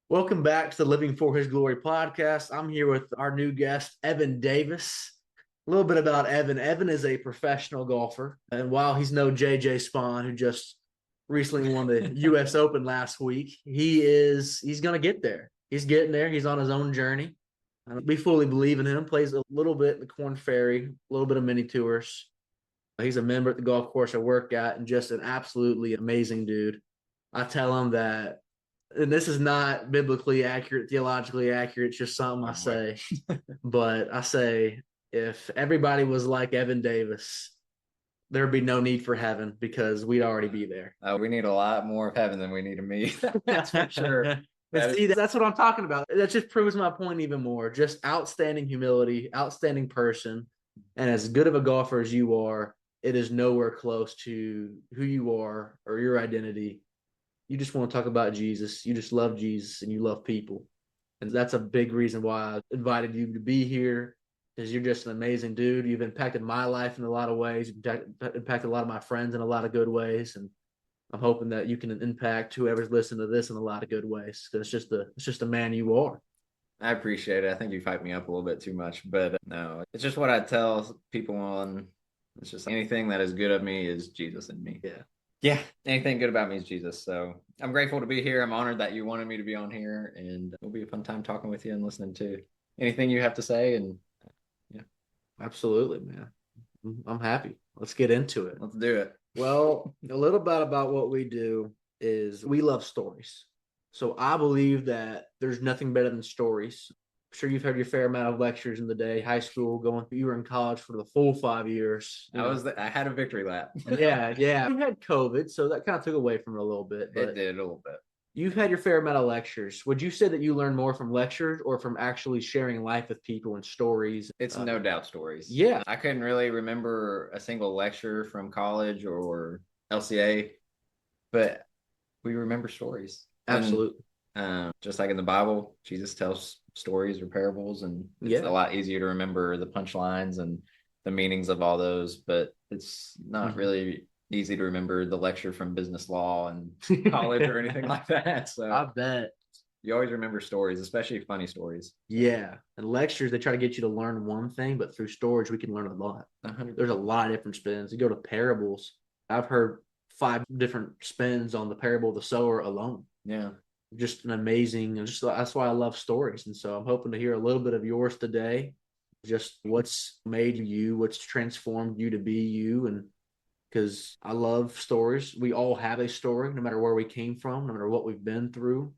Welcome back to the Living for His Glory podcast. I'm here with our new guest, Evan Davis. A little bit about Evan. Evan is a professional golfer, and while he's no JJ Spawn, who just recently won the U.S. Open last week, he's going to get there. He's getting there. He's on his own journey. We fully believe in him. Plays a little bit in the Corn Ferry, a little bit of mini tours. He's a member at the golf course I work at, and just an absolutely amazing dude. I tell him that, and this is not biblically accurate, theologically accurate, it's just something I say. But I say, if everybody was like Evan Davis, there'd be no need for heaven because we'd already be there. We need a lot more of heaven than we need of me. That's for sure. That's what I'm talking about. That just proves my point even more. Just outstanding humility, outstanding person. And as good of a golfer as you are, it is nowhere close to who you are or your identity. You just want to talk about Jesus. You just love Jesus and you love people. And that's a big reason why I invited you to be here, because you're just an amazing dude. You've impacted my life in a lot of ways. You've impacted a lot of my friends in a lot of good ways. And I'm hoping that you can impact whoever's listening to this in a lot of good ways, because it's just a man you are. I appreciate it. I think you've hyped me up a little bit too much, but no, it's just what I tell people on. It's just anything that is good of me is Jesus in me. Yeah, anything good about me is Jesus. So I'm grateful to be here. I'm honored that you wanted me to be on here, and it'll be a fun time talking with you and listening to anything you have to say. And yeah, absolutely, man. I'm happy. Let's get into it. Let's do it. Well, a little bit about what we do is we love stories. So I believe that there's nothing better than stories. I'm sure you've heard your fair amount of lectures in the day, high school, you were in college for the full 5 years. I had a victory lap. Yeah. You had COVID, so that kind of took away from it a little bit. It did a little bit. You've had your fair amount of lectures. Would you say that you learn more from lectures or from actually sharing life with people and stories? It's no doubt stories. Yeah. I couldn't really remember a single lecture from college or LCA, but we remember stories. Absolutely. Just like in the Bible, Jesus tells stories or parables, and it's a lot easier to remember the punchlines and the meanings of all those, but it's not really easy to remember the lecture from business law and college or anything like that. So I bet you always remember stories, especially funny stories. Yeah. And lectures, they try to get you to learn one thing, but through storage, we can learn a lot. 100%. There's a lot of different spins. You go to parables. I've heard 5 different spins on the parable of the sower alone. Yeah. Just an amazing, that's why I love stories. And so I'm hoping to hear a little bit of yours today. Just what's made you, what's transformed you to be you. And because I love stories. We all have a story, no matter where we came from, no matter what we've been through,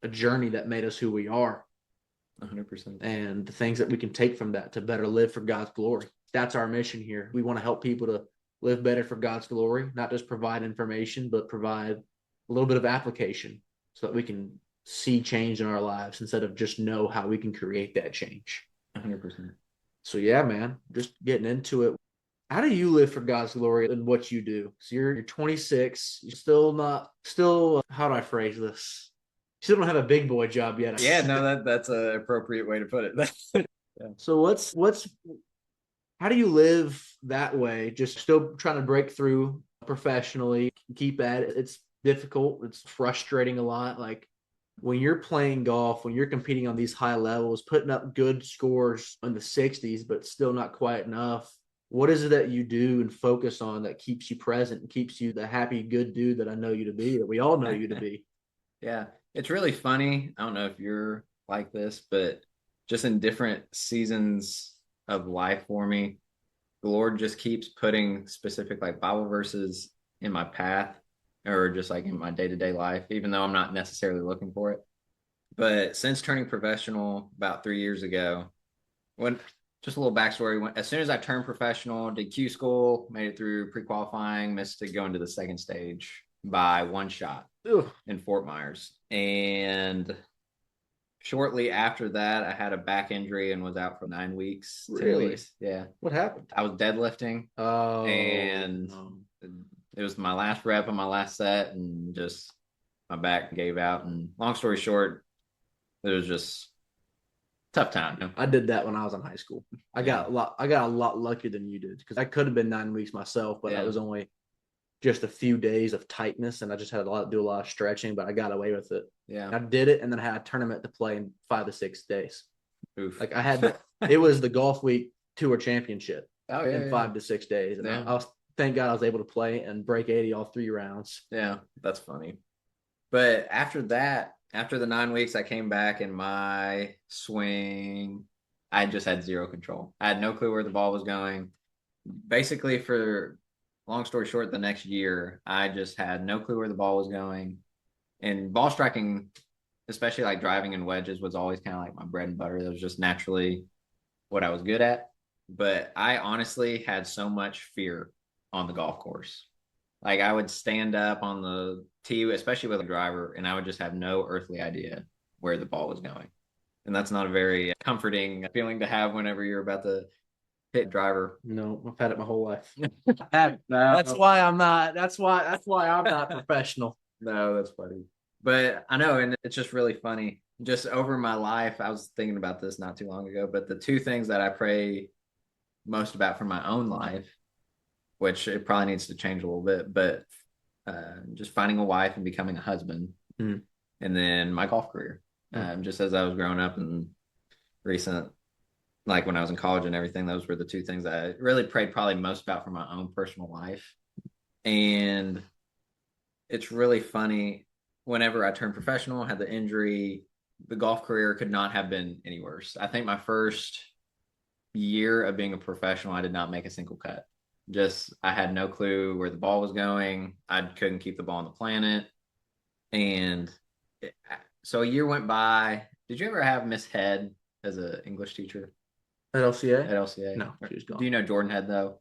a journey that made us who we are. 100%. And the things that we can take from that to better live for God's glory. That's our mission here. We want to help people to live better for God's glory, not just provide information, but provide a little bit of application so that we can see change in our lives instead of just know how we can create that change. 100%. So yeah, man, just getting into it. How do you live for God's glory in what you do? So you're 26, you're how do I phrase this? You still don't have a big boy job yet. Yeah, no, that's an appropriate way to put it. Yeah. So how do you live that way? Just still trying to break through professionally, keep at it. It's difficult. It's frustrating a lot. Like when you're playing golf, when you're competing on these high levels, putting up good scores in the 60s, but still not quite enough. What is it that you do and focus on that keeps you present and keeps you the happy, good dude that I know you to be, that we all know you to be? Yeah, it's really funny. I don't know if you're like this, but just in different seasons of life for me, the Lord just keeps putting specific like Bible verses in my path or just like in my day-to-day life, even though I'm not necessarily looking for it. But since turning professional about 3 years ago, just a little backstory. As soon as I turned professional, did Q school, made it through pre-qualifying, missed it going to the second stage by 1 shot in Fort Myers. And shortly after that, I had a back injury and was out for 9 weeks. Really? Yeah. What happened? I was deadlifting. And it was my last rep on my last set, and just my back gave out. And long story short, it was just tough time. I did that when I was in high school. I got a lot luckier than you did, because I could have been 9 weeks myself, but I was only just a few days of tightness, and I just had to do a lot of stretching, but I got away with it. Yeah. I did it, and then I had a tournament to play in 5 to 6 days. Oof. Like I had, it was the Golf Week Tour Championship in 5 to 6 days, and I was, thank God I was able to play and break 80 all 3 rounds. Yeah, that's funny. But after that, after the 9 weeks, I came back and my swing, I just had zero control. I had no clue where the ball was going. Basically, for long story short, the next year, I just had no clue where the ball was going. And ball striking, especially like driving and wedges, was always kind of like my bread and butter. That was just naturally what I was good at. But I honestly had so much fear on the golf course. Like I would stand up on the tee, especially with a driver, and I would just have no earthly idea where the ball was going. And that's not a very comforting feeling to have whenever you're about to hit driver. No, I've had it my whole life. That's why I'm not. That's why I'm not professional. No, that's funny. But I know, and it's just really funny. Just over my life, I was thinking about this not too long ago, but the two things that I pray most about for my own life, which it probably needs to change a little bit, but just finding a wife and becoming a husband, and then my golf career. Just as I was growing up and recent, like when I was in college and everything, those were the two things I really prayed probably most about for my own personal life. And it's really funny. Whenever I turned professional, had the injury, the golf career could not have been any worse. I think my first year of being a professional, I did not make a single cut. Just, I had no clue where the ball was going. I couldn't keep the ball on the planet. And so a year went by. Did you ever have Miss Head as an English teacher? At LCA? At LCA? No, she was gone. Do you know Jordan Head, though?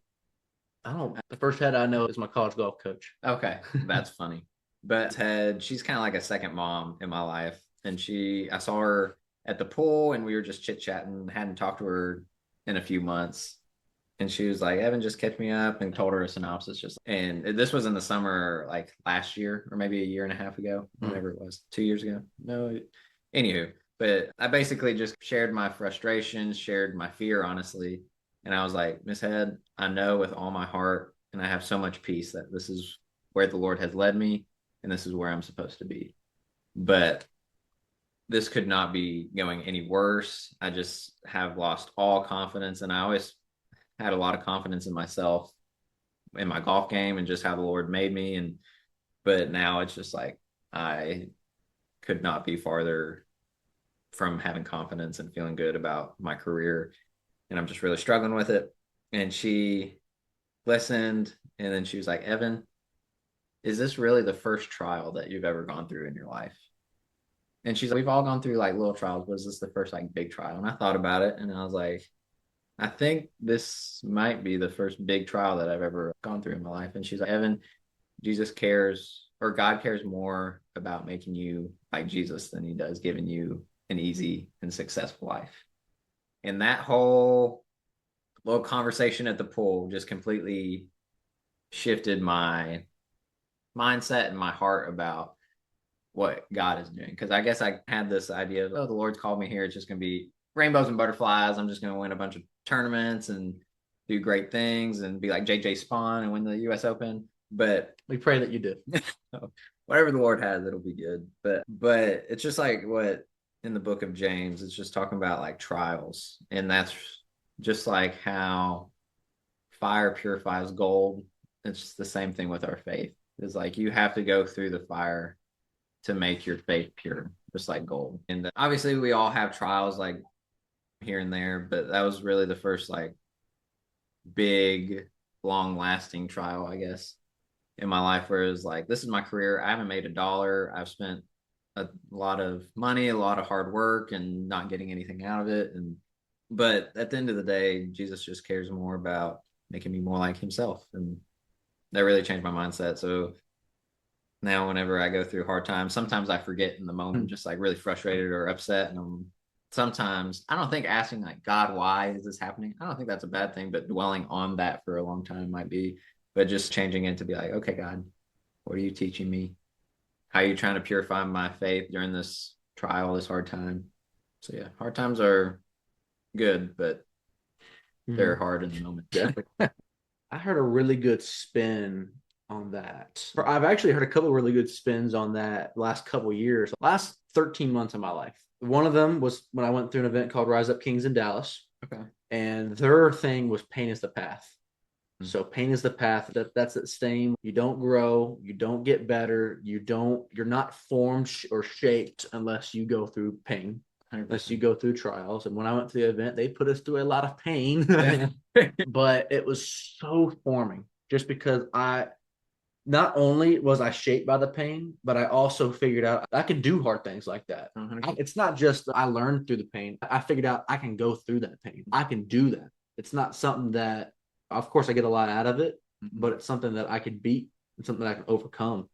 I don't. The first head I know is my college golf coach. Okay, that's funny. But Head, she's kind of like a second mom in my life. And I saw her at the pool, and we were just chit-chatting, hadn't talked to her in a few months. And she was like, Evan, just catch me up, and told her a synopsis. And this was in the summer, like last year, or maybe a year and a half ago, whenever it was, 2 years ago. No, anywho, but I basically just shared my frustrations, shared my fear, honestly. And I was like, Miss Head, I know with all my heart, and I have so much peace that this is where the Lord has led me, and this is where I'm supposed to be. But this could not be going any worse. I just have lost all confidence, and I always had a lot of confidence in myself, in my golf game, and just how the Lord made me. But now it's just like I could not be farther from having confidence and feeling good about my career, and I'm just really struggling with it. And she listened, and then she was like, Evan, is this really the first trial that you've ever gone through in your life? And she's like, we've all gone through like little trials, but is this the first like big trial? And I thought about it, and I was like, I think this might be the first big trial that I've ever gone through in my life. And she's like, Evan, Jesus cares, or God cares more about making you like Jesus than he does giving you an easy and successful life. And that whole little conversation at the pool just completely shifted my mindset and my heart about what God is doing. Because I guess I had this idea of, oh, the Lord's called me here. It's just going to be rainbows and butterflies. I'm just going to win a bunch of tournaments and do great things and be like JJ Spawn and win the US Open. But we pray that you do. Whatever the Lord has, it'll be good. But it's just like what in the book of James, it's just talking about like trials. And that's just like how fire purifies gold. It's the same thing with our faith. It's like you have to go through the fire to make your faith pure, just like gold. And obviously we all have trials like here and there, but that was really the first like big, long-lasting trial, I guess, in my life, where it was like, this is my career. I haven't made a dollar. I've spent a lot of money, a lot of hard work, and not getting anything out of it. But at the end of the day, Jesus just cares more about making me more like himself. And that really changed my mindset. So now whenever I go through hard times, sometimes I forget in the moment, just like really frustrated or upset. And sometimes I don't think asking like, God, why is this happening? I don't think that's a bad thing, but dwelling on that for a long time might be. But just changing it to be like, okay, God, what are you teaching me? How are you trying to purify my faith during this trial, this hard time? So yeah, hard times are good, but they're hard in the moment. I heard a really good spin on that. I've actually heard a couple of really good spins on that last couple of years, last 13 months of my life. One of them was when I went through an event called Rise Up Kings in Dallas. Okay. And their thing was pain is the path. So pain is the path. That's the same. You don't grow, you don't get better, you're not formed or shaped unless you go through pain, 100%. Unless you go through trials. And when I went to the event, they put us through a lot of pain, but it was so forming just because not only was I shaped by the pain, but I also figured out I can do hard things like that. It's not just I learned through the pain. I figured out I can go through that pain. I can do that. It's not something that, of course, I get a lot out of it, but it's something that I could beat and something that I can overcome.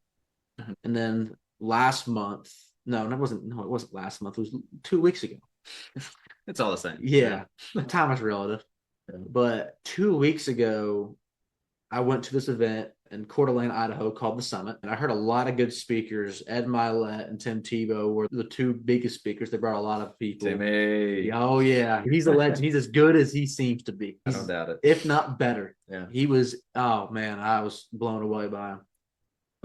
And then last month, it wasn't last month. It was 2 weeks ago. It's all the same. Yeah. Time is relative. But 2 weeks ago, I went to this event in Coeur d'Alene, Idaho called The Summit. And I heard a lot of good speakers. Ed Milet and Tim Tebow were the two biggest speakers. They brought a lot of people. Timmy. Oh, yeah. He's a legend. He's as good as he seems to be. I don't doubt it. If not better. Yeah. He was, oh, man, I was blown away by him.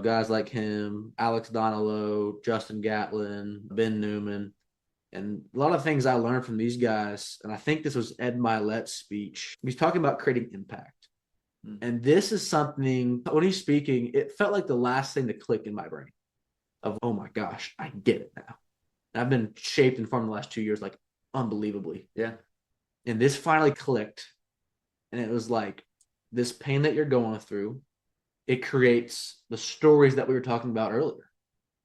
Guys like him, Alex Donalow, Justin Gatlin, Ben Newman. And a lot of things I learned from these guys, and I think this was Ed Milet's speech. He's talking about creating impact. And this is something, when he's speaking, it felt like the last thing to click in my brain of, oh my gosh, I get it now. And I've been shaped and formed the last 2 years, like unbelievably. Yeah. And this finally clicked. And it was like, this pain that you're going through, it creates the stories that we were talking about earlier.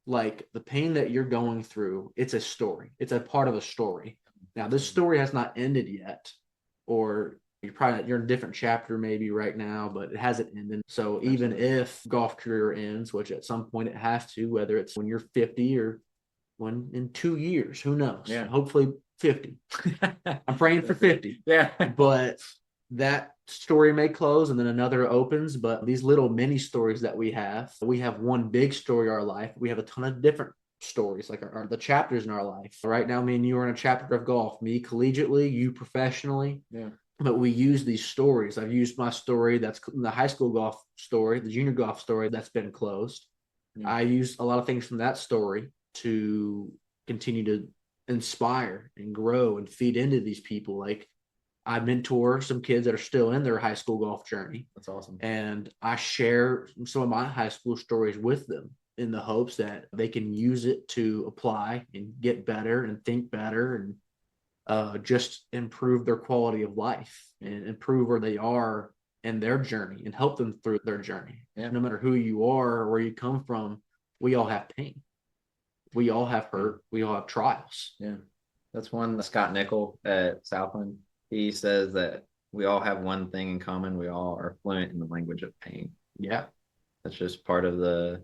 Like the pain that you're going through, it's a story. It's a part of a story. Now, this story has not ended yet, or you're in a different chapter maybe right now, but it hasn't ended. So even if golf career ends, which at some point it has to, whether it's when you're 50 or when in 2 years, who knows? Yeah. Hopefully 50. I'm praying for 50. Yeah. But that story may close and then another opens. But these little mini stories that we have one big story of our life. We have a ton of different stories, like the chapters in our life. Right now, me and you are in a chapter of golf, me collegiately, you professionally. Yeah. But we use these stories. I've used my story that's the high school golf story, the junior golf story that's been closed. I use a lot of things from that story to continue to inspire and grow and feed into these people. Like I mentor some kids that are still in their high school golf journey. That's awesome. And I share some of my high school stories with them in the hopes that they can use it to apply and get better and think better and just improve their quality of life and improve where they are in their journey and help them through their journey. Yeah. No matter who you are or where you come from, we all have pain. We all have hurt. We all have trials. Yeah. That's one Scott Nickel at Southland. He says that we all have one thing in common. We all are fluent in the language of pain. Yeah. That's just part of the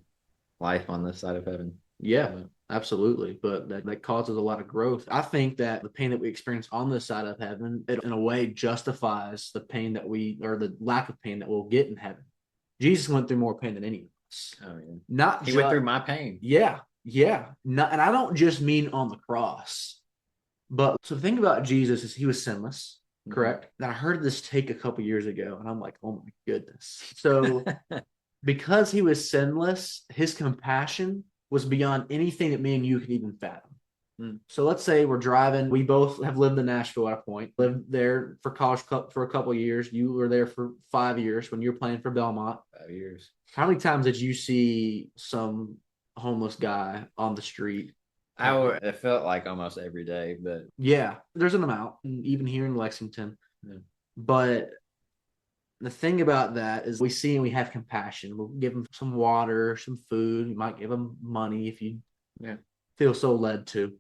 life on this side of heaven. Yeah. Absolutely. But that causes a lot of growth. I think that the pain that we experience on this side of heaven, it in a way justifies the pain or the lack of pain that we'll get in heaven. Jesus went through more pain than any of us. Oh, yeah. He went through my pain. Yeah. Yeah. And I don't just mean on the cross, but so the thing about Jesus is he was sinless, correct? And I heard this take a couple years ago and I'm like, oh my goodness. So because he was sinless, his compassion was beyond anything that me and you could even fathom. So let's say we're driving. We both have lived in Nashville at a point, lived there for college club for a couple of years. You were there for 5 years when you were playing for Belmont. 5 years. How many times did you see some homeless guy on the street? It felt like almost every day, but yeah, there's an amount, even here in Lexington. Yeah. But the thing about that is we see and we have compassion. We'll give them some water, some food. You might give them money if you feel so led to.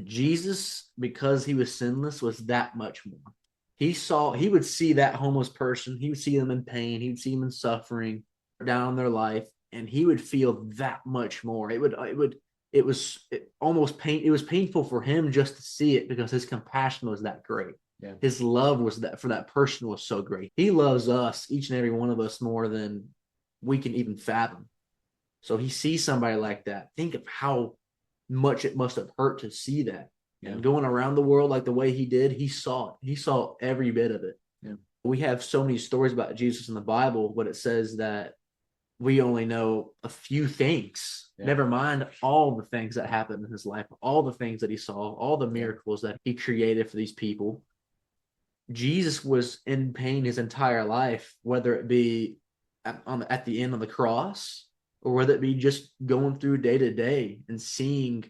Jesus, because he was sinless, was that much more. He would see that homeless person. He would see them in pain. He would see them in suffering down in their life, and he would feel that much more. It was painful for him just to see it because his compassion was that great. Yeah. His love was that for that person was so great. He loves us, each and every one of us, more than we can even fathom. So he sees somebody like that. Think of how much it must have hurt to see that. Yeah. And going around the world like the way he did, he saw it. He saw every bit of it. Yeah. We have so many stories about Jesus in the Bible, but it says that we only know a few things. Yeah. Never mind all the things that happened in his life, all the things that he saw, all the miracles that he created for these people. Jesus was in pain his entire life, whether it be at the end of the cross or whether it be just going through day to day and seeing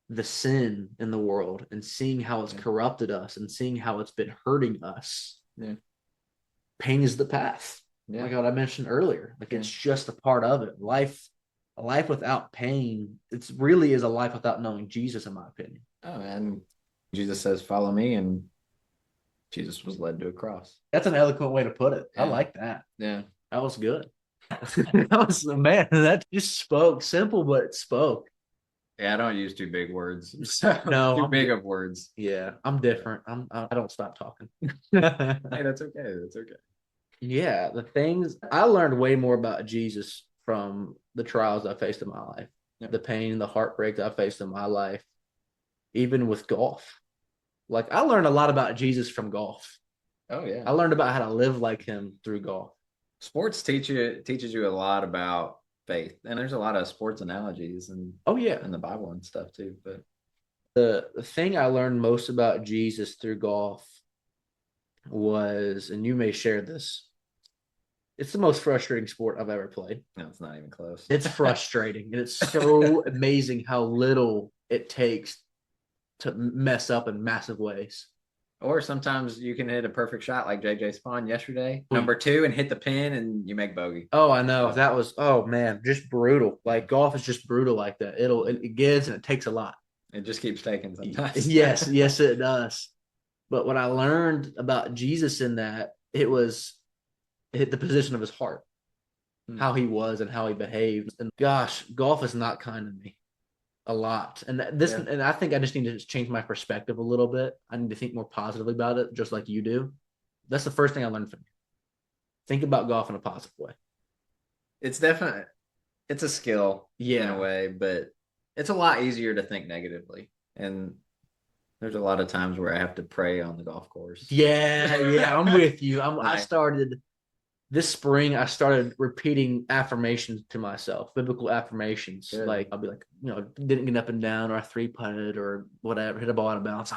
the sin in the world and seeing how it's corrupted us and seeing how it's been hurting us. Yeah. Pain is the path. Yeah. Like what I mentioned earlier. Like it's just a part of it. A life without pain, it's really is a life without knowing Jesus, in my opinion. Oh, and Jesus says, "Follow me," and Jesus was led to a cross. That's an eloquent way to put it. Yeah. I like that. Yeah. That was good. That was, man, that just spoke. Simple, but it spoke. Yeah, I don't use too big words. No, too big of words. Yeah, I'm different. I don't stop talking. Hey, that's okay. That's okay. Yeah, the things I learned way more about Jesus from the trials I faced in my life, the pain, the heartbreak that I faced in my life, even with golf. Like I learned a lot about Jesus from golf. Oh yeah. I learned about how to live like him through golf. Sports teaches you a lot about faith, and there's a lot of sports analogies and in the Bible and stuff too. But the thing I learned most about Jesus through golf was, and you may share this, it's the most frustrating sport I've ever played. No, it's not even close. It's frustrating, and it's so amazing how little it takes to mess up in massive ways. Or sometimes you can hit a perfect shot like JJ Spawn yesterday, number 2, and hit the pin and you make bogey. Oh, I know. That was, oh man, just brutal. Like golf is just brutal like that. It gives and it takes a lot. It just keeps taking sometimes. Yes, it does. But what I learned about Jesus in that, it hit the position of his heart, how he was and how he behaved. And gosh, golf is not kind to me a lot. And and I think I just need to change my perspective a little bit. I need to think more positively about it, just like you do. That's the first thing I learned from you. Think about golf in a positive way. It's definitely, it's a skill in a way, but it's a lot easier to think negatively. And there's a lot of times where I have to pray on the golf course. Yeah, I'm with you. I started this spring. I started repeating affirmations to myself, biblical affirmations. Good. Like I'll be like, didn't get up and down, or I 3-putted, or whatever, hit a ball out of bounds.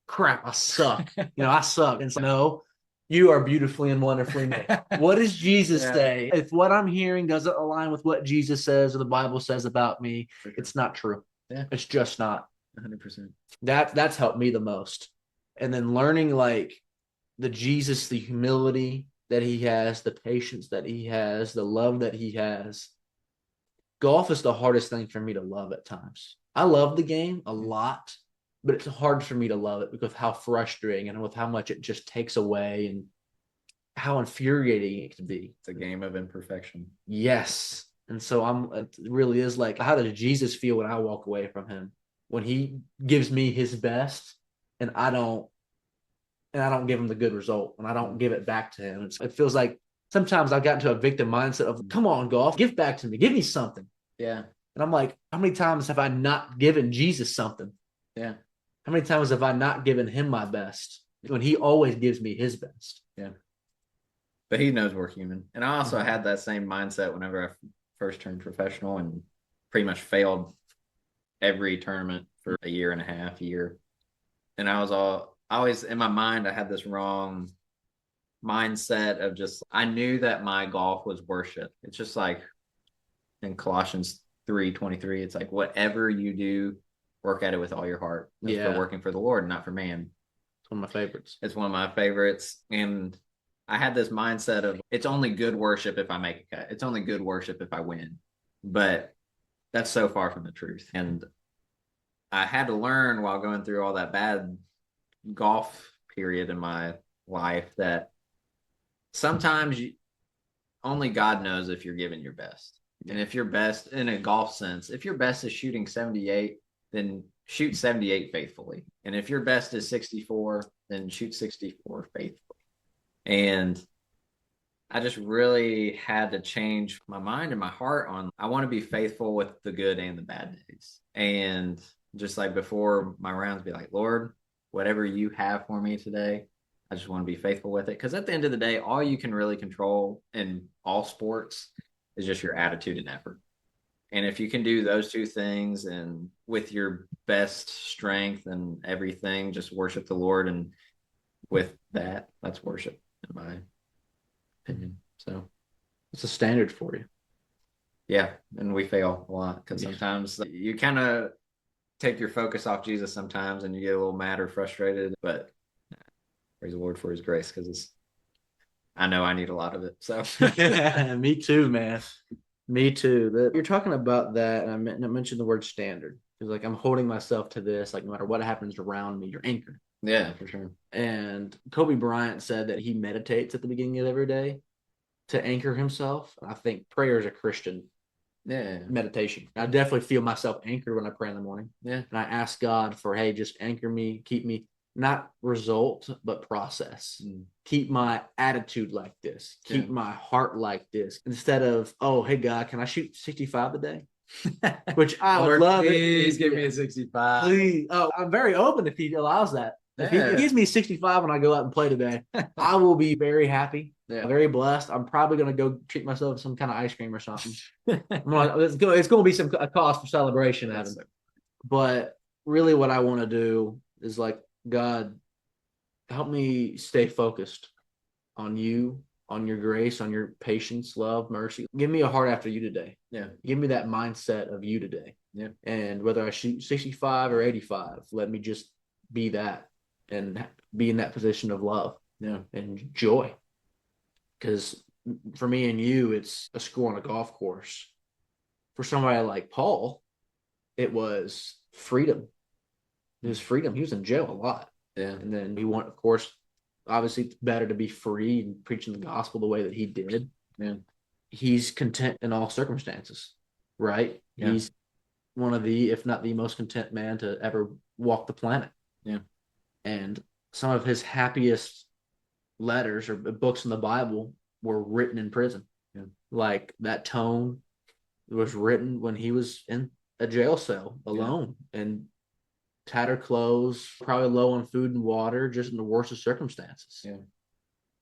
Crap, I suck. I suck. And so, no, you are beautifully and wonderfully made. What does Jesus say? If what I'm hearing doesn't align with what Jesus says or the Bible says about me, it's not true. Yeah, it's just not. 100%. That's helped me the most. And then learning like the Jesus, the humility that he has, the patience that he has, the love that he has. Golf is the hardest thing for me to love at times. I love the game a lot, but it's hard for me to love it because of how frustrating and with how much it just takes away and how infuriating it can be. It's a game of imperfection. Yes. And so it really is like, how does Jesus feel when I walk away from him? When he gives me his best and I don't give him the good result, and I don't give it back to him. It feels like sometimes I've gotten to a victim mindset of, come on, golf, give back to me. Give me something. Yeah. And I'm like, how many times have I not given Jesus something? Yeah. How many times have I not given him my best when he always gives me his best? Yeah. But he knows we're human. And I also had that same mindset whenever I first turned professional and pretty much failed every tournament for a year and a half. And I was always in my mind, I had this wrong mindset of just, I knew that my golf was worship. It's just like in Colossians 3:23, it's like, whatever you do, work at it with all your heart. It's for working for the Lord, not for man. It's one of my favorites. It's one of my favorites. And I had this mindset of, it's only good worship if I make a cut. It's only good worship if I win. But that's so far from the truth. And I had to learn while going through all that bad golf period in my life that sometimes only God knows if you're giving your best. And if your best, in a golf sense, if your best is shooting 78, then shoot 78 faithfully. And if your best is 64, then shoot 64 faithfully. And I just really had to change my mind and my heart on, I want to be faithful with the good and the bad days. And just like before my rounds, be like, Lord, whatever you have for me today, I just want to be faithful with it. Because at the end of the day, all you can really control in all sports is just your attitude and effort. And if you can do those two things and with your best strength and everything, just worship the Lord. And with that, that's worship, in my opinion. So It's a standard for you. yeah. And we fail a lot because sometimes you kind of take your focus off Jesus sometimes and you get a little mad or frustrated. But praise the Lord for his grace, because I know I need a lot of it. So Me too, man. Me too. You're talking about that, and I mentioned the word standard because, like, I'm holding myself to this. Like, no matter what happens around me, you're anchored. yeah, for sure. And Kobe Bryant said that he meditates at the beginning of every day to anchor himself. I think prayer is a Christian meditation. I definitely feel myself anchored when I pray in the morning. Yeah. And I ask God for, hey, just anchor me, keep me, not result, but process. Keep my attitude like this. Keep my heart like this. Instead of, oh, hey, God, can I shoot 65 today? Which I would love. Please give me a 65. Please. Oh, I'm very open if he allows that. If he gives me 65 when I go out and play today, I will be very happy, very blessed. I'm probably going to go treat myself some kind of ice cream or something. It's going to be a cause for celebration, Adam. But really what I want to do is, like, God, help me stay focused on you, on your grace, on your patience, love, mercy. Give me a heart after you today. Yeah. Give me that mindset of you today. Yeah. And whether I shoot 65 or 85, let me just be that and be in that position of love and joy. Because for me and you, it's a score on a golf course. For somebody like Paul, it was freedom. It was freedom. He was in jail a lot. Yeah. And then he of course, obviously it's better to be free and preaching the gospel the way that he did. Yeah. He's content in all circumstances, right? Yeah. He's one of the, if not the most content man to ever walk the planet. Yeah. And some of his happiest letters or books in the Bible were written in prison. Yeah. Like that tone was written when he was in a jail cell alone and tattered clothes, probably low on food and water, just in the worst of circumstances. Yeah.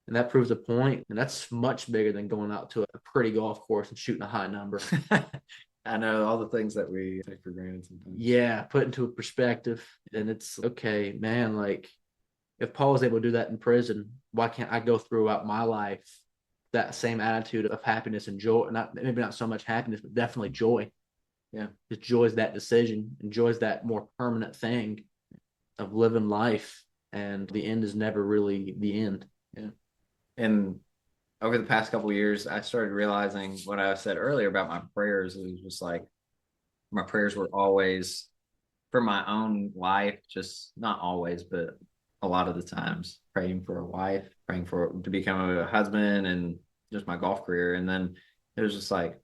And that proves a point. And that's much bigger than going out to a pretty golf course and shooting a high number. I know, all the things that we take for granted sometimes. Yeah, put into a perspective. And it's okay, man, like if Paul was able to do that in prison, why can't I go throughout my life that same attitude of happiness and joy? Maybe not so much happiness, but definitely joy. Yeah. Because joy is that decision, and joy is that more permanent thing of living life. And the end is never really the end. Yeah. And over the past couple of years, I started realizing what I said earlier about my prayers. It was just like my prayers were always for my own life, just not always, but a lot of the times praying for a wife, praying to become a husband, and just my golf career. And then it was just like,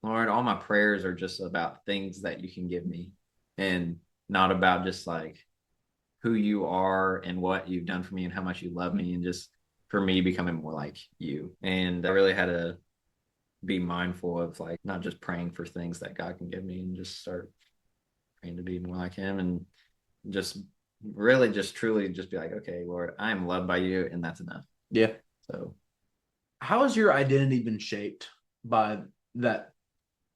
Lord, all my prayers are just about things that you can give me, and not about just like who you are and what you've done for me and how much you love me, and just for me becoming more like you. And I really had to be mindful of like not just praying for things that God can give me, and just start praying to be more like him, and just really just truly just be like, okay, Lord, I am loved by you, and that's enough. Yeah. So how has your identity been shaped by that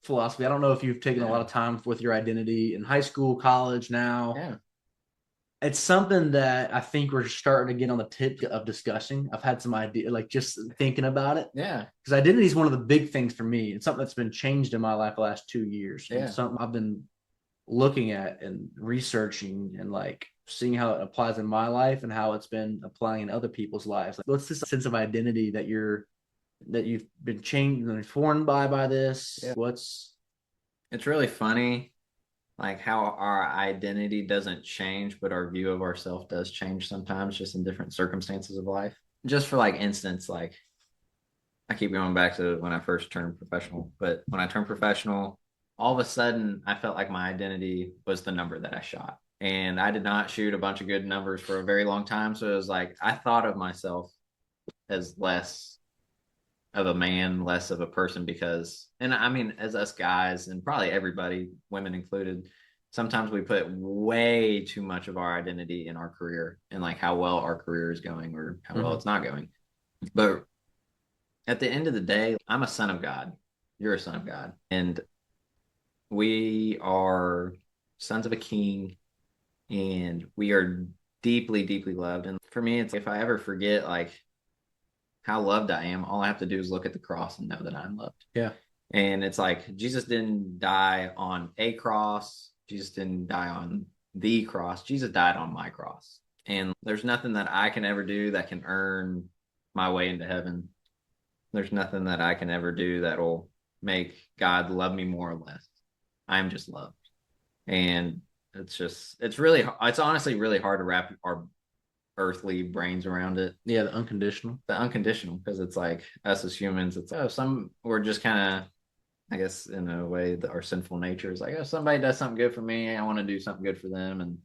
philosophy? I don't know if you've taken a lot of time with your identity in high school, college now. Yeah. It's something that I think we're starting to get on the tip of discussing. I've had some idea, like just thinking about it. Yeah. Because identity is one of the big things for me. It's something that's been changed in my life the last 2 years. Yeah. And something I've been looking at and researching and like seeing how it applies in my life and how it's been applying in other people's lives. Like, what's this sense of identity that you've been changed and informed by this? Yeah. It's really funny, like how our identity doesn't change, but our view of ourselves does change sometimes, just in different circumstances of life. Just for like instance, like I keep going back to when I first turned professional, but when I turned professional, all of a sudden I felt like my identity was the number that I shot. And I did not shoot a bunch of good numbers for a very long time. So it was like I thought of myself as less of a man, less of a person, because, and I mean, as us guys, and probably everybody, women included, sometimes we put way too much of our identity in our career and like how well our career is going or how well it's not going. But at the end of the day, I'm a son of God. you're a son of God. And we are sons of a king, and we are deeply, deeply loved. And for me, it's if I ever forget like how loved I am, all I have to do is look at the cross and know that I'm loved. Yeah. And it's like Jesus didn't die on a cross. Jesus didn't die on the cross. Jesus died on my cross. And there's nothing that I can ever do that can earn my way into heaven. There's nothing that I can ever do that will make God love me more or less. I'm just loved. And it's honestly really hard to wrap our earthly brains around it. Yeah, the unconditional. The unconditional, because it's like us as humans, it's some we're just kind of, I guess, in a way that our sinful nature is like, oh, somebody does something good for me, I want to do something good for them, and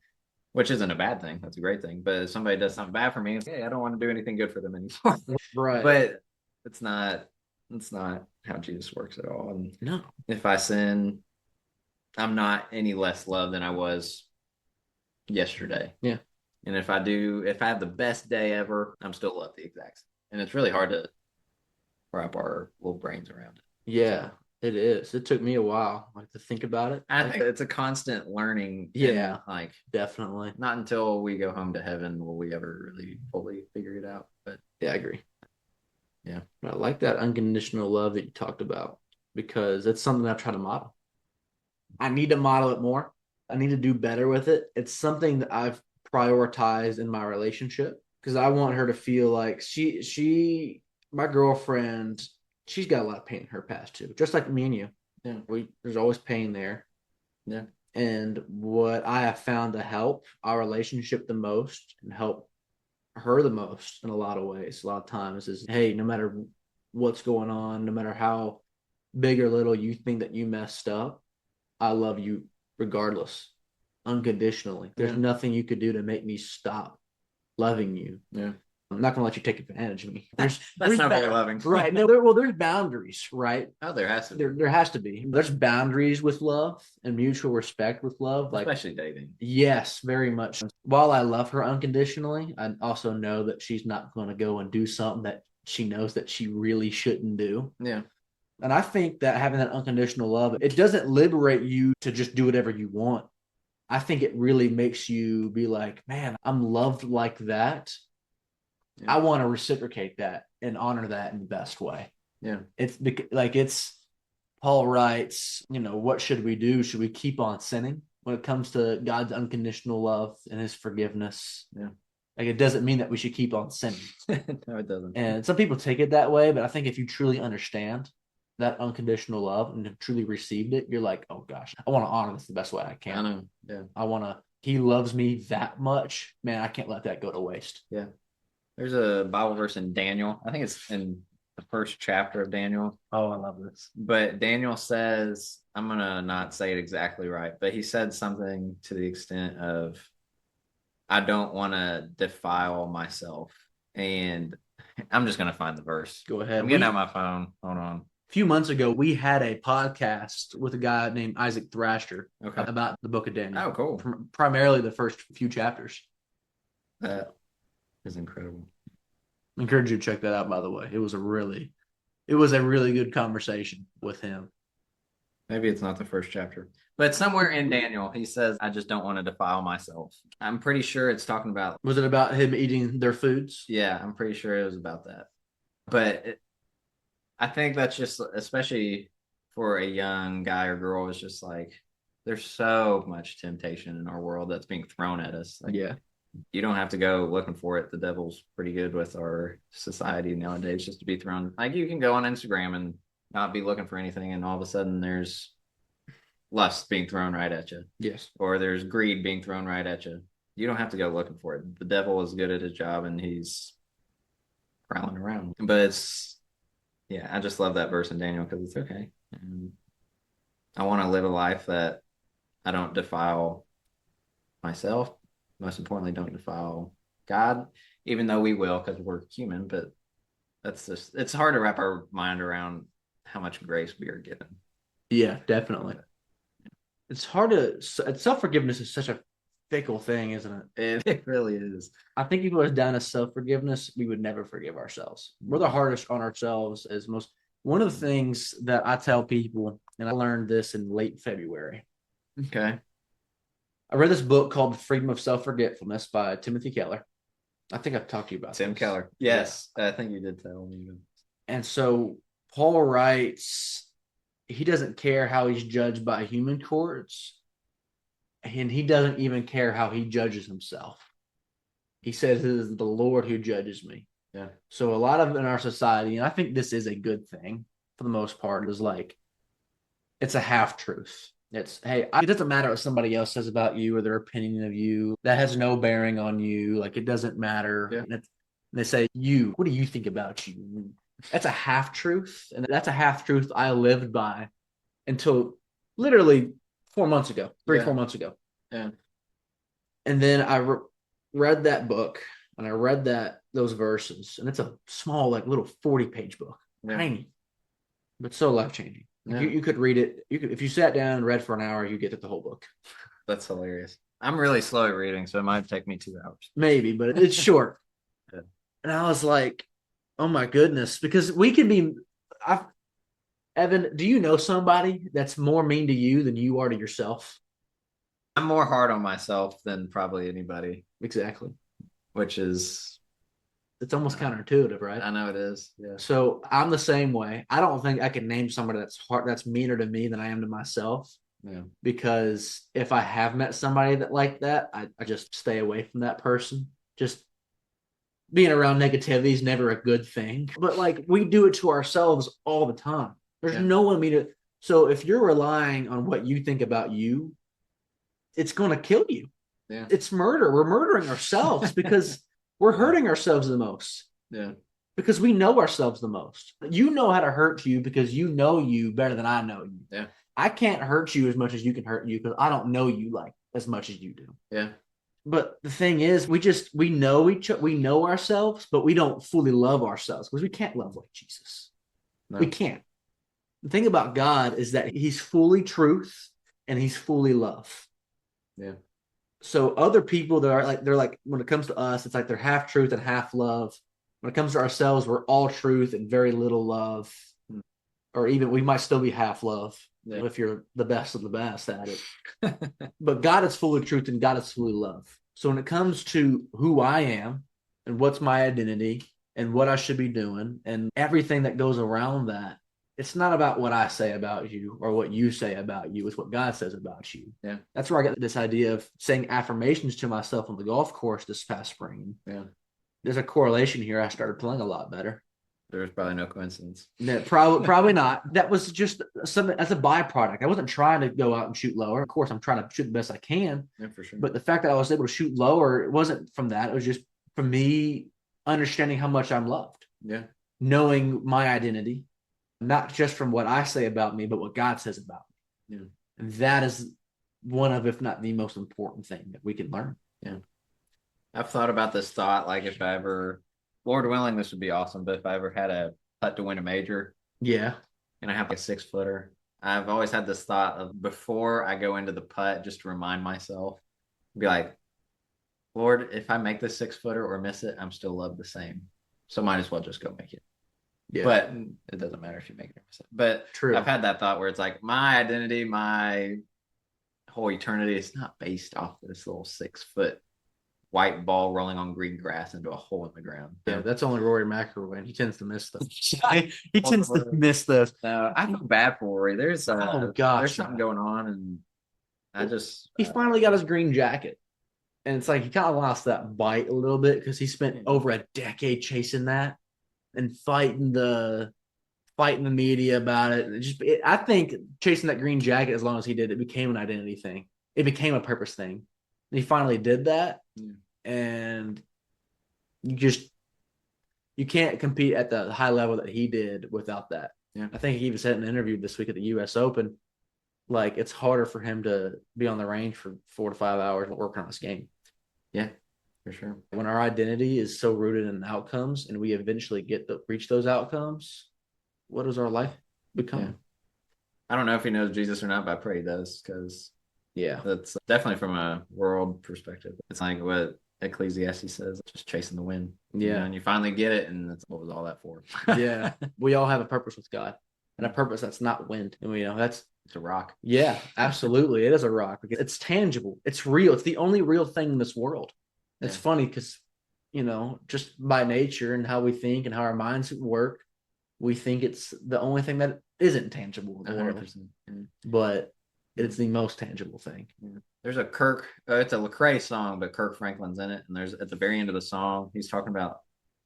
which isn't a bad thing. That's a great thing. But if somebody does something bad for me, it's, hey, I don't want to do anything good for them anymore. Right. But it's not how Jesus works at all. And no, if I sin, I'm not any less loved than I was yesterday. Yeah. And if I have the best day ever, I'm still loved the exact same. And it's really hard to wrap our little brains around it. Yeah, so, it is. It took me a while, like, to think about it. I think it's a constant learning. Yeah, like definitely. Not until we go home to heaven will we ever really fully figure it out. But yeah, I agree. Yeah, I like that unconditional love that you talked about, because it's something I've tried to model. I need to model it more. I need to do better with it. It's something that I've prioritized in my relationship, because I want her to feel like my girlfriend, she's got a lot of pain in her past too, just like me and you. Yeah, there's always pain there. Yeah. And what I have found to help our relationship the most and help her the most in a lot of ways, a lot of times, is, hey, no matter what's going on, no matter how big or little you think that you messed up, I love you regardless, unconditionally. There's nothing you could do to make me stop loving you. Yeah. I'm not gonna let you take advantage of me. That's not very loving, right? No, there's boundaries, right? Oh, there has to be. There has to be. There's boundaries with love and mutual respect with love, like, especially dating. Yes, very much. While I love her unconditionally, I also know that she's not going to go and do something that she knows that she really shouldn't do. Yeah. And I think that having that unconditional love, it doesn't liberate you to just do whatever you want. I think it really makes you be like, man, I'm loved like that. Yeah. I want to reciprocate that and honor that in the best way. Yeah. It's Paul writes, what should we do? Should we keep on sinning when it comes to God's unconditional love and his forgiveness? Yeah. Like, it doesn't mean that we should keep on sinning. No, it doesn't. And some people take it that way, but I think if you truly understand that unconditional love and have truly received it, you're like, oh gosh, I want to honor this the best way I can. I know. Yeah. He loves me that much. Man, I can't let that go to waste. Yeah. There's a Bible verse in Daniel. I think it's in the first chapter of Daniel. Oh, I love this. But Daniel says, I'm going to not say it exactly right, but he said something to the extent of, I don't want to defile myself. And I'm just going to find the verse. Go ahead. I'm getting out my phone. Hold on. A few months ago, we had a podcast with a guy named Isaac Thrasher about the book of Daniel. Oh, cool. Primarily the first few chapters. That is incredible. I encourage you to check that out, by the way. It was a really good conversation with him. Maybe it's not the first chapter, but somewhere in Daniel, he says, I just don't want to defile myself. I'm pretty sure it's talking about... Was it about him eating their foods? Yeah, I'm pretty sure it was about that. But I think that's just, especially for a young guy or girl, it's just like, there's so much temptation in our world that's being thrown at us. Like, yeah. You don't have to go looking for it. The devil's pretty good with our society nowadays, just to be thrown. Like, you can go on Instagram and not be looking for anything, and all of a sudden there's lust being thrown right at you. Yes. Or there's greed being thrown right at you. You don't have to go looking for it. The devil is good at his job, and he's prowling around. But I just love that verse in Daniel, because it's okay. And I want to live a life that I don't defile myself. Most importantly, don't defile God, even though we will, because we're human. But it's hard to wrap our mind around how much grace we are given. Yeah, definitely. It's hard to... Self-forgiveness is such a fickle thing, isn't it? It really is. I think if it was down to self-forgiveness, we would never forgive ourselves. We're the hardest on ourselves as most... One of the things that I tell people, and I learned this in late February. Okay. I read this book called The Freedom of Self-Forgetfulness by Timothy Keller. I think I've talked to you about Tim this. Keller. Yes. I think you did tell me. And so Paul writes, he doesn't care how he's judged by human courts, and he doesn't even care how he judges himself. He says it is the Lord who judges me. Yeah. So a lot of in our society, and I think this is a good thing for the most part, is like it's a half truth. It's hey, it doesn't matter what somebody else says about you or their opinion of you. That has no bearing on you. Like it doesn't matter. Yeah. And they say, you, what do you think about you? That's a half truth. And that's a half truth I lived by until literally 4 months ago, 4 months ago. Yeah. And then I read that book and I read those verses, and it's a small, like little 40-page book, tiny, but so life changing. Yeah. You could read it. You could, if you sat down and read for an hour, you get the whole book. That's hilarious. I'm really slow at reading, so it might take me 2 hours. Maybe, but it's short. Yeah. And I was like, oh my goodness, because we can be. Evan, do you know somebody that's more mean to you than you are to yourself? I'm more hard on myself than probably anybody. Exactly. Which is, it's almost counterintuitive, right? I know it is. Yeah. So I'm the same way. I don't think I can name somebody that's meaner to me than I am to myself. Yeah. Because if I have met somebody that like that, I just stay away from that person. Just being around negativity is never a good thing. But like we do it to ourselves all the time. There's no one mean to. So if you're relying on what you think about you, it's going to kill you. Yeah. It's murder. We're murdering ourselves because we're hurting ourselves the most. Yeah. Because we know ourselves the most. You know how to hurt you because you know you better than I know you. Yeah. I can't hurt you as much as you can hurt you because I don't know you like as much as you do. Yeah. But the thing is, we know ourselves, but we don't fully love ourselves because we can't love like Jesus. No. We can't. The thing about God is that he's fully truth and he's fully love. Yeah. So other people that are they're like, when it comes to us, it's like they're half truth and half love. When it comes to ourselves, we're all truth and very little love. Or even we might still be half love if you're the best of the best at it. But God is fully truth and God is fully love. So when it comes to who I am and what's my identity and what I should be doing and everything that goes around that, it's not about what I say about you or what you say about you. It's what God says about you. Yeah. That's where I got this idea of saying affirmations to myself on the golf course this past spring. Yeah. There's a correlation here. I started playing a lot better. There's probably no coincidence. No, probably not. That was just something as a byproduct. I wasn't trying to go out and shoot lower. Of course, I'm trying to shoot the best I can. Yeah, for sure. But the fact that I was able to shoot lower, it wasn't from that. It was just from me understanding how much I'm loved. Yeah. Knowing my identity. Not just from what I say about me, but what God says about me. Yeah. And that is one of, if not the most important thing that we can learn. Yeah. I've thought about this thought, like if I ever, Lord willing, this would be awesome, but if I ever had a putt to win a major. Yeah. And I have like a 6-footer, I've always had this thought of before I go into the putt, just to remind myself, be like, Lord, if I make this 6-footer or miss it, I'm still loved the same. So might as well just go make it. Yeah. But it doesn't matter if you make it. But true. I've had that thought where it's like my identity, my whole eternity is not based off this little 6-foot white ball rolling on green grass into a hole in the ground. Yeah, that's only Rory McIlroy. He tends to miss those. He tends to miss those. No, I feel bad for Rory. There's there's something going on, and he finally got his green jacket. And it's like he kind of lost that bite a little bit because he spent over a decade chasing that. And fighting the media about it. I think chasing that green jacket as long as he did, it became an identity thing. It became a purpose thing. And he finally did that. Yeah. And you can't compete at the high level that he did without that. Yeah. I think he even said in an interview this week at the US Open, like it's harder for him to be on the range for 4 to 5 hours working on this game. Yeah. For sure. When our identity is so rooted in outcomes and we eventually reach those outcomes, what does our life become? Yeah. I don't know if he knows Jesus or not, but I pray he does, because that's definitely from a world perspective. It's like what Ecclesiastes says, just chasing the wind. Yeah. And you finally get it, and that's what was all that for. Yeah. We all have a purpose with God, and a purpose that's not wind. And that's it's a rock. Yeah, absolutely. It is a rock. It's tangible. It's real. It's the only real thing in this world. It's funny because, just by nature and how we think and how our minds work, we think it's the only thing that isn't tangible in the world. But it's the most tangible thing. Yeah. There's a it's a Lecrae song, but Kirk Franklin's in it. And there's at the very end of the song, he's talking about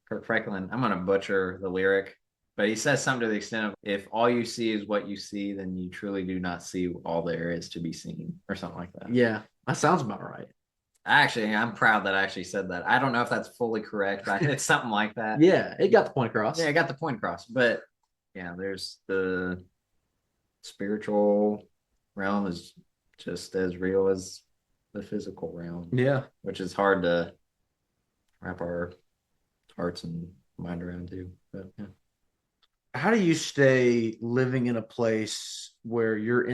Kirk Franklin. I'm going to butcher the lyric, but he says something to the extent of, if all you see is what you see, then you truly do not see all there is to be seen, or something like that. Yeah, that sounds about right. Actually, I'm proud that I actually said that. I don't know if that's fully correct, but it's something like that. Yeah, it got the point across. Yeah, I got the point across. But yeah, there's the spiritual realm is just as real as the physical realm. Yeah. Which is hard to wrap our hearts and mind around too. But yeah. How do you stay living in a place where you're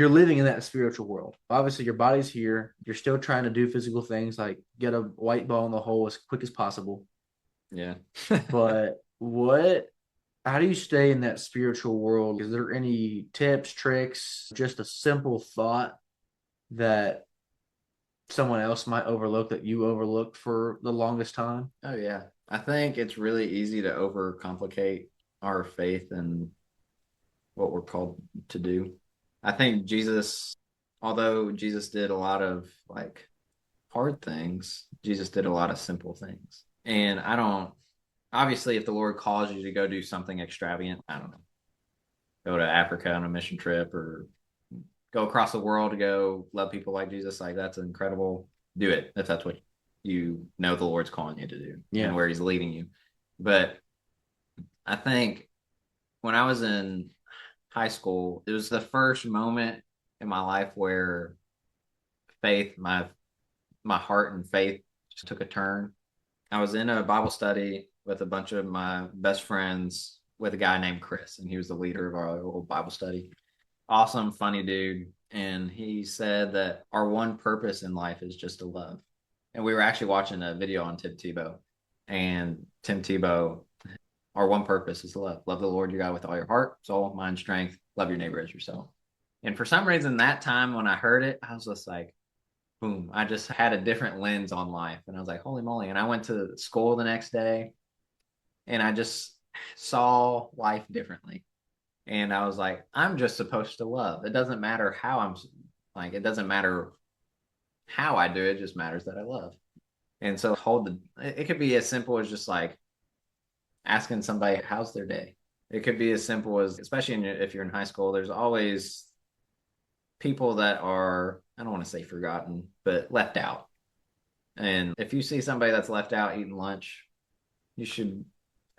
living in that spiritual world? Obviously, your body's here. You're still trying to do physical things like get a white ball in the hole as quick as possible. Yeah. But how do you stay in that spiritual world? Is there any tips, tricks, just a simple thought that someone else might overlook that you overlooked for the longest time? Oh, yeah. I think it's really easy to overcomplicate our faith and what we're called to do. I think although Jesus did a lot of like hard things, Jesus did a lot of simple things. And obviously, if the Lord calls you to go do something extravagant, I don't know, go to Africa on a mission trip or go across the world to go love people like Jesus, like that's incredible. Do it if that's what you know the Lord's calling you to do, and where he's leading you. But I think when I was in high school, it was the first moment in my life where faith, my heart and faith just took a turn. I was in a Bible study with a bunch of my best friends with a guy named Chris, and he was the leader of our old Bible study. Awesome, funny dude. And he said that our one purpose in life is just to love. And we were actually watching a video on Tim Tebow. And Tim Tebow, our one purpose is to love. Love the Lord your God with all your heart, soul, mind, strength. Love your neighbor as yourself. And for some reason, that time when I heard it, I was just like, boom. I just had a different lens on life. And I was like, holy moly. And I went to school the next day, and I just saw life differently. And I was like, I'm just supposed to love. It doesn't matter it doesn't matter how I do it. It just matters that I love. And so it could be as simple as just like asking somebody, how's their day? It could be as simple as, especially if you're in high school, there's always people that are, I don't want to say forgotten, but left out. And if you see somebody that's left out eating lunch,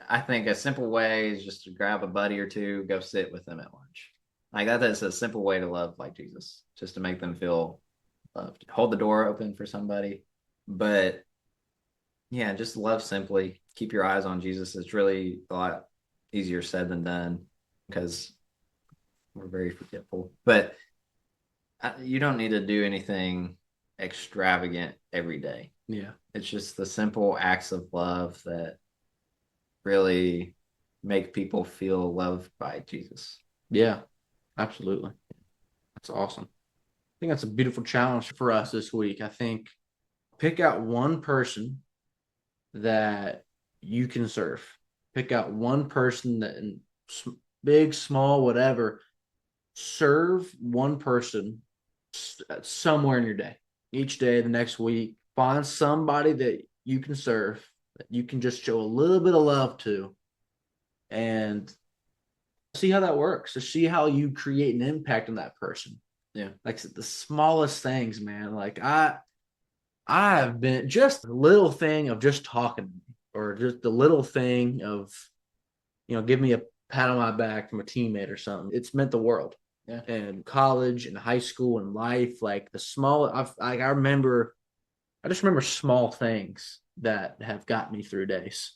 I think a simple way is just to grab a buddy or two, go sit with them at lunch. Like that is a simple way to love like Jesus, just to make them feel loved. Hold the door open for somebody. But yeah, just love simply. Keep your eyes on Jesus. It's really a lot easier said than done because we're very forgetful. But you don't need to do anything extravagant every day. Yeah. It's just the simple acts of love that really make people feel loved by Jesus. Yeah, absolutely. That's awesome. I think that's a beautiful challenge for us this week. I think pick out one person that you can serve. Pick out one person that, big, small, whatever, serve one person somewhere in your day. Each day, the next week, find somebody that you can serve, that you can just show a little bit of love to, and see how that works. To see how you create an impact on that person. Yeah. Like the smallest things, man. Like I've been just a little thing of just talking, or just the little thing of, give me a pat on my back from a teammate or something. It's meant the world. Yeah. And college and high school and life, like I just remember small things that have got me through days,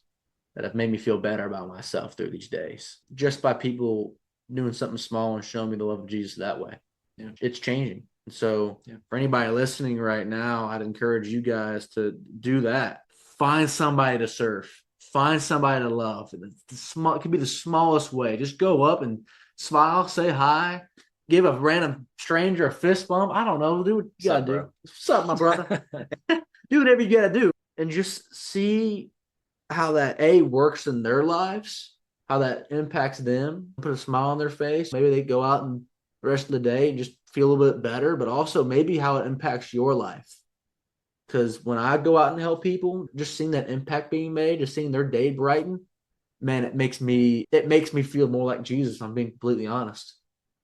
that have made me feel better about myself through these days, just by people doing something small and showing me the love of Jesus that way. Yeah. It's changing. So for anybody listening right now, I'd encourage you guys to do that. Find somebody to serve. Find somebody to love. It could be the smallest way. Just go up and smile, say hi, give a random stranger a fist bump. I don't know. Do what you gotta do. What's up, my brother? Do whatever you gotta do, and just see how that works in their lives, how that impacts them. Put a smile on their face. Maybe they go out and the rest of the day and just feel a little bit better, but also maybe how it impacts your life. Because when I go out and help people, just seeing that impact being made, just seeing their day brighten, man, it makes me feel more like Jesus. I'm being completely honest.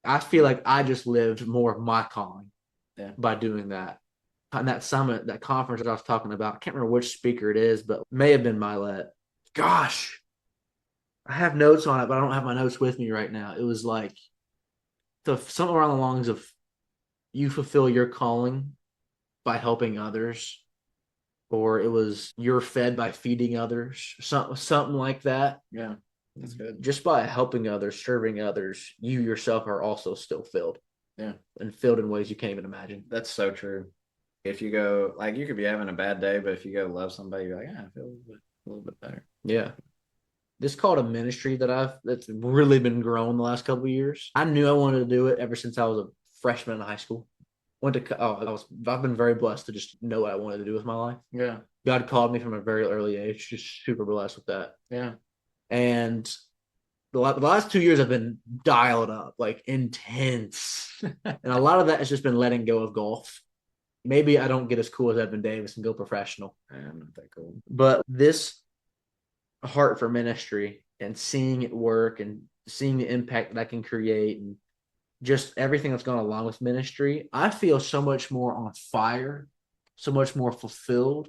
I feel like I just lived more of my calling by doing that. On that summit, that conference that I was talking about, I can't remember which speaker it is, but it may have been Milet. Gosh, I have notes on it, but I don't have my notes with me right now. It was like something around the lines of you fulfill your calling by helping others, or it was you're fed by feeding others, something like that. Yeah, that's good. Just by helping others, serving others, you yourself are also still filled. Yeah, and filled in ways you can't even imagine. That's so true. If you go, like, you could be having a bad day, but if you go love somebody, you're like, I feel a little bit better. Yeah. This is called a ministry that's really been growing the last couple of years. I knew I wanted to do it ever since I was a freshman in high school. I've been very blessed to just know what I wanted to do with my life. Yeah. God called me from a very early age. Just super blessed with that. Yeah. And the last 2 years have been dialed up, like intense. And a lot of that has just been letting go of golf. Maybe I don't get as cool as Evan Davis and go professional. I'm not that cool. But this heart for ministry and seeing it work and seeing the impact that I can create and just everything that's gone along with ministry, I feel so much more on fire, so much more fulfilled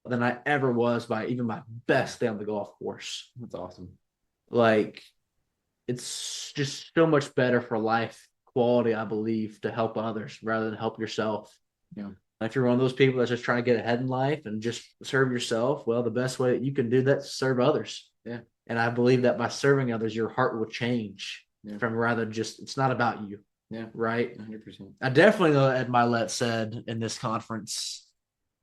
than I ever was by even my best day on the golf course. That's awesome. Like, it's just so much better for life quality, I believe, to help others rather than help yourself. Yeah. If you're one of those people that's just trying to get ahead in life and just serve yourself, well, the best way that you can do that is serve others. Yeah. And I believe that by serving others, your heart will change from rather just, it's not about you. Yeah. Right? 100%. I definitely know Ed Milet said in this conference,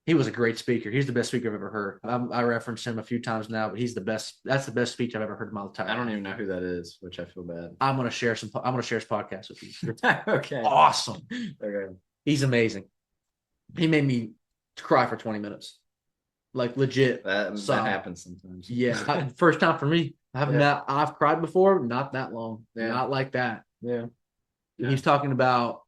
he was a great speaker. He's the best speaker I've ever heard. I referenced him a few times now, but he's the best. That's the best speech I've ever heard in my entire life. I don't even know who that is, which I feel bad. I'm going to share his podcast with you. Okay. Awesome. Okay. He's amazing. He made me cry for 20 minutes. Like, legit. That happens sometimes. Yeah. First time for me. I've cried before, not that long. Yeah. Not like that. Yeah. He's talking about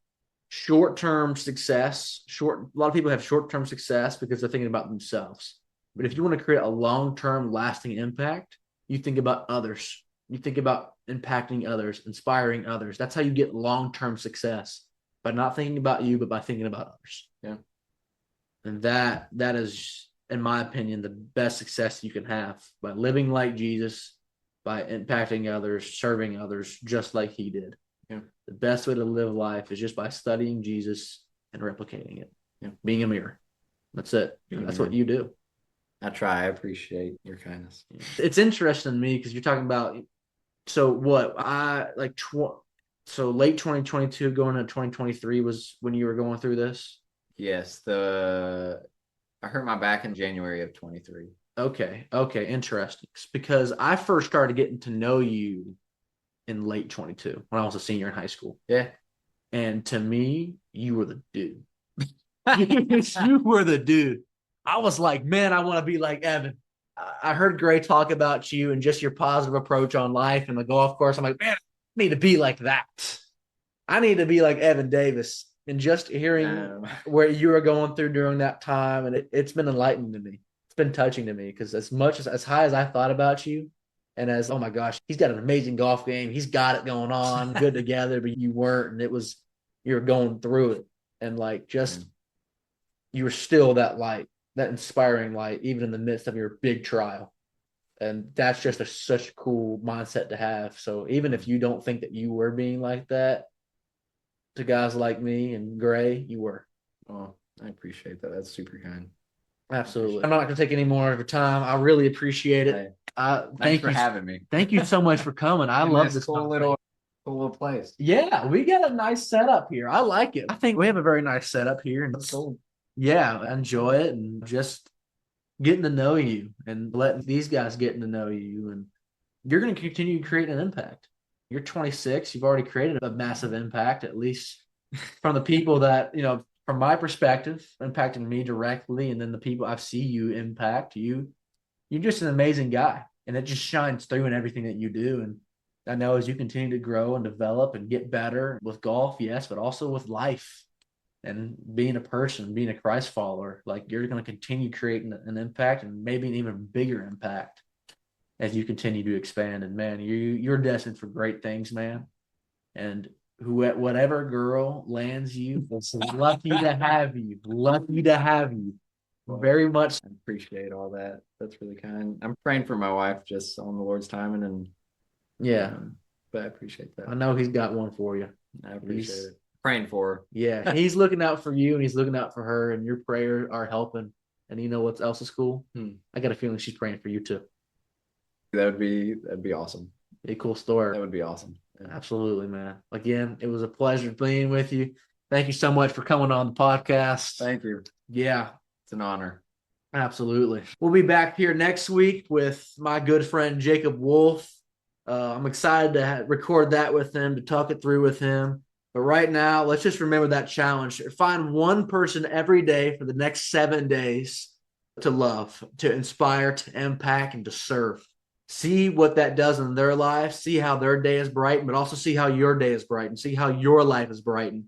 short-term success. A lot of people have short-term success because they're thinking about themselves. But if you want to create a long-term lasting impact, you think about others. You think about impacting others, inspiring others. That's how you get long-term success, by not thinking about you, but by thinking about others. Yeah. And that is, in my opinion, the best success you can have, by living like Jesus, by impacting others, serving others just like he did. Yeah. The best way to live life is just by studying Jesus and replicating it. Yeah. Being a mirror. That's it. That's what you do. I try. I appreciate your kindness. It's interesting to me because you're talking about, so what so late 2022 going into 2023 was when you were going through this? Yes. I hurt my back in January of 23. Okay. Interesting. Because I first started getting to know you in late 22 when I was a senior in high school. Yeah. And to me, you were the dude. You were the dude. I was like, man, I want to be like Evan. I heard Gray talk about you and just your positive approach on life and the golf course. I'm like, man, I need to be like that. I need to be like Evan Davis. And just hearing where you were going through during that time, and it's been enlightening to me. It's been touching to me because as high as I thought about you, and as, oh my gosh, he's got an amazing golf game. He's got it going on, good together, but you weren't, and you were going through it. And like, just, you were still that light, that inspiring light, even in the midst of your big trial. And that's just such a cool mindset to have. So even if you don't think that you were being like that, to guys like me and Gray, you were. Oh, I appreciate that. That's super kind. Absolutely. I'm not going to take any more of your time. I really appreciate it. Thanks for having me. Thank you so much for coming. I love this cool little Cool little place. Yeah, we got a nice setup here. I like it. I think we have a very nice setup here. And Cool. yeah, enjoy it and just getting to know you and letting these guys getting to know you. And you're going to continue to create an impact. You're 26. You've already created a massive impact, at least from the people that, from my perspective, impacting me directly. And then the people I see you impact you. You're just an amazing guy. And it just shines through in everything that you do. And I know as you continue to grow and develop and get better with golf, yes, but also with life and being a person, being a Christ follower, like you're going to continue creating an impact and maybe an even bigger impact as you continue to expand. And man, you're destined for great things, man. And whatever girl lands you, it's lucky to have you. Lucky to have you. Very much. I appreciate all that. That's really kind. I'm praying for my wife just on the Lord's timing, and Yeah. But I appreciate that. I know he's got one for you. I appreciate it. Praying for her. Yeah, he's looking out for you and he's looking out for her, and your prayers are helping. And you know what else is cool? I got a feeling she's praying for you too. That'd be awesome. Be a cool story. That would be awesome. Yeah. Absolutely, man. Again, it was a pleasure being with you. Thank you so much for coming on the podcast. Thank you. Yeah. It's an honor. Absolutely. We'll be back here next week with my good friend Jacob Wolf. I'm excited to record that with him, to talk it through with him. But right now, let's just remember that challenge. Find one person every day for the next 7 days to love, to inspire, to impact, and to serve. See what that does in their life. See how their day is brightened, but also see how your day is brightened. See how your life is brightened.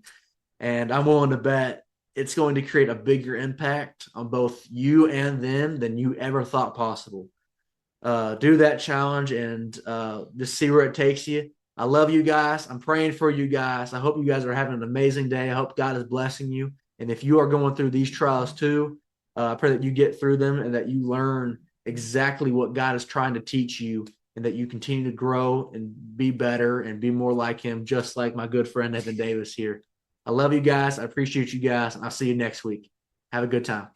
And I'm willing to bet it's going to create a bigger impact on both you and them than you ever thought possible. Do that challenge and just see where it takes you. I love you guys. I'm praying for you guys. I hope you guys are having an amazing day. I hope God is blessing you. And if you are going through these trials too, I pray that you get through them and that you learn exactly what God is trying to teach you, and that you continue to grow and be better and be more like him, just like my good friend Evan Davis here. I love you guys. I appreciate you guys. And I'll see you next week. Have a good time.